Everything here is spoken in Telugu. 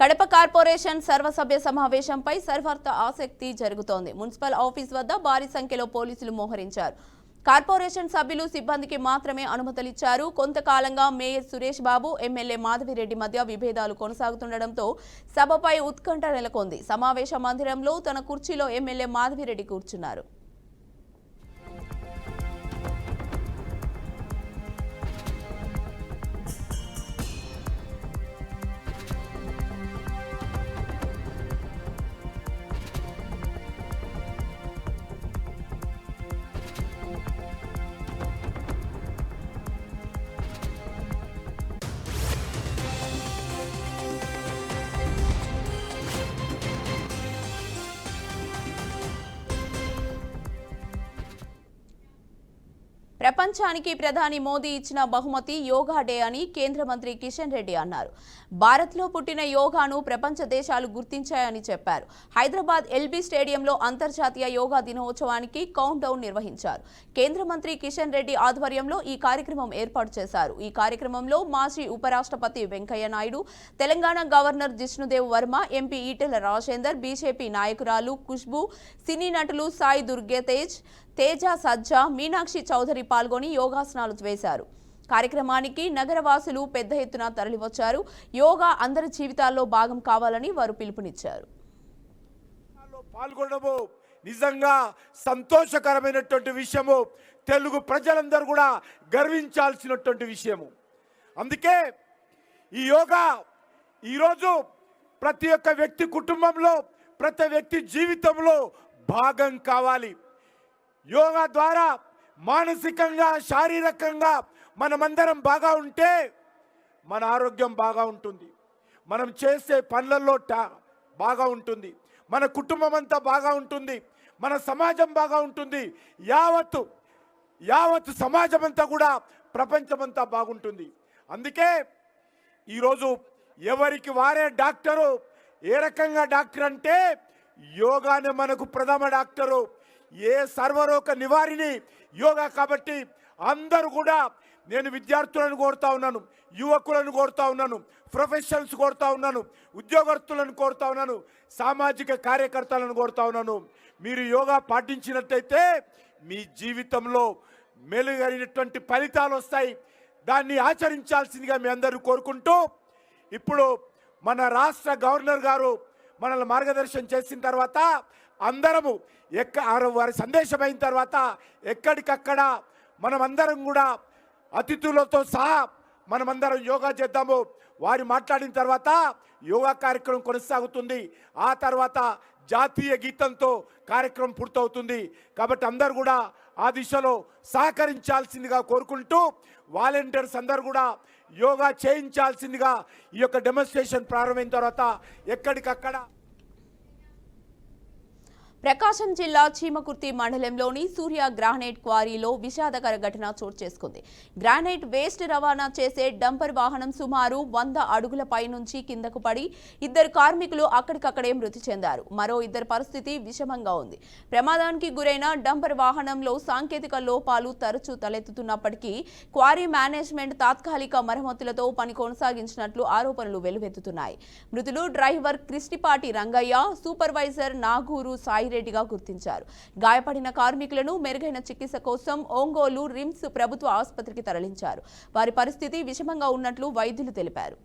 కడప కార్పొరేషన్ సర్వసభ్య సమావేశంపై సర్వార్థ ఆసక్తి జరుగుతోంది. మున్సిపల్ ఆఫీస్ వద్ద భారీ సంఖ్యలో పోలీసులు మోహరించారు. కార్పొరేషన్ సభ్యులు సిబ్బందికి మాత్రమే అనుమతులిచ్చారు. కొంతకాలంగా మేయర్ సురేష్ బాబు, ఎమ్మెల్యే మాధవిరెడ్డి మధ్య విభేదాలు కొనసాగుతుండటంతో సభపై ఉత్కంఠ నెలకొంది. సమావేశ మందిరంలో తన కుర్చీలో ఎమ్మెల్యే మాధవిరెడ్డి కూర్చున్నారు. ప్రపంచానికి ప్రధాని మోదీ ఇచ్చిన బహుమతి యోగా డే అని కేంద్ర మంత్రి కిషన్ రెడ్డి అన్నారు. భారత్లో పుట్టిన యోగాను ప్రపంచ దేశాలు గుర్తించాయని చెప్పారు. హైదరాబాద్ ఎల్బీ స్టేడియంలో అంతర్జాతీయ యోగా దినోత్సవానికి కౌంట్ డౌన్ నిర్వహించారు. కేంద్ర మంత్రి కిషన్ రెడ్డి ఆధ్వర్యంలో ఈ కార్యక్రమం ఏర్పాటు చేశారు. ఈ కార్యక్రమంలో మాజీ ఉపరాష్ట్రపతి Venkaiah Naidu, Telangana governor Jishnu Dev Varma, MP Etela Rajender, BJP నాయకురాలు ఖుష్బూ, సినీ నటులు సాయి దుర్గతేజ్, తేజ సజ్జా, మీనాక్షి చౌదరి పాల్గొని యోగాసనాలు వేశారు. కార్యక్రమానికి నగరవాసులు పెద్ద ఎత్తున తరలివచ్చారు. యోగా అందరి జీవితాల్లో భాగం కావాలని వారు పిలుపునిచ్చారు. పాల్గొనడము నిజంగా సంతోషకరమైనటువంటి విషయము. తెలుగు ప్రజలందరూ కూడా గర్వించాల్సినటువంటి విషయము. అందుకే ఈ యోగా ఈరోజు ప్రతి ఒక్క వ్యక్తి కుటుంబంలో, ప్రతి వ్యక్తి జీవితంలో భాగం కావాలి. యోగా ద్వారా మానసికంగా, శారీరకంగా మనమందరం బాగా ఉంటే మన ఆరోగ్యం బాగా ఉంటుంది, మనం చేసే పనులలో బాగా ఉంటుంది, మన కుటుంబం అంతా బాగా ఉంటుంది, మన సమాజం బాగా ఉంటుంది, యావత్తు సమాజం అంతా కూడా ప్రపంచమంతా బాగుంటుంది. అందుకే ఈరోజు ఎవరికి వారే డాక్టరు. ఏ రకంగా డాక్టర్ అంటే యోగానే మనకు ప్రథమ డాక్టరు. ఏ సర్వరోగ నివారిణి యోగా. కాబట్టి అందరూ కూడా, నేను విద్యార్థులను కోరుతా ఉన్నాను, యువకులను కోరుతా ఉన్నాను, ప్రొఫెషనల్స్ కోరుతా ఉన్నాను, ఉద్యోగస్తులను కోరుతా ఉన్నాను, సామాజిక కార్యకర్తలను కోరుతా ఉన్నాను. మీరు యోగా పాటించినట్టయితే మీ జీవితంలో మెరుగైనటువంటి ఫలితాలు వస్తాయి. దాన్ని ఆచరించాల్సిందిగా మీ అందరూ కోరుకుంటూ, ఇప్పుడు మన రాష్ట్ర గవర్నర్ గారు మనల్ని మార్గదర్శనం చేసిన తర్వాత అందరము వారి సందేశం అయిన తర్వాత ఎక్కడికక్కడ మనమందరం కూడా అతిథులతో సహా మనమందరం యోగా చేద్దాము. వారు మాట్లాడిన తర్వాత యోగా కార్యక్రమం కొనసాగుతుంది. ఆ తర్వాత జాతీయ గీతంతో కార్యక్రమం పూర్తవుతుంది. కాబట్టి అందరూ కూడా ఆ దిశలో సహకరించాల్సిందిగా కోరుకుంటూ, వాలంటీర్స్ అందరూ కూడా యోగా చేయించాల్సిందిగా ఈ యొక్క డెమోన్స్ట్రేషన్ ప్రారంభమైన తర్వాత ఎక్కడికక్కడ. ప్రకాశం జిల్లా చీమకుర్తి మండలంలోని సూర్య గ్రానైట్ క్వారీలో విషాదకర ఘటన చోటు చేసుకుంది. గ్రానైట్ వేస్ట్ రవాణా చేసే డంపర్ వాహనం సుమారు 100 అడుగుల పై నుంచి కిందకు పడి 2 కార్మికులు అక్కడికక్కడే మృతి చెందారు. మరో 2 పరిస్థితి విషమంగా ఉంది. ప్రమాదానికి గురైన డంపర్ వాహనంలో సాంకేతిక లోపాలు తరచూ తలెత్తుతున్నప్పటికీ క్వారీ మేనేజ్మెంట్ తాత్కాలిక మరమ్మతులతో పని కొనసాగించినట్లు ఆరోపణలు వెలువెత్తుతున్నాయి. మృతులు డ్రైవర్ క్రిస్టిపాటి రంగయ్య, సూపర్వైజర్ నాగూరు సాయి రెడ్డిగా గుర్తించారు. గాయపడిన కార్మికులను మెరుగైన చికిత్స కోసం ఒంగోలు రిమ్స్ ప్రభుత్వ ఆసుపత్రికి తరలించారు. వారి పరిస్థితి విషమంగా ఉన్నట్లు వైద్యులు తెలిపారు.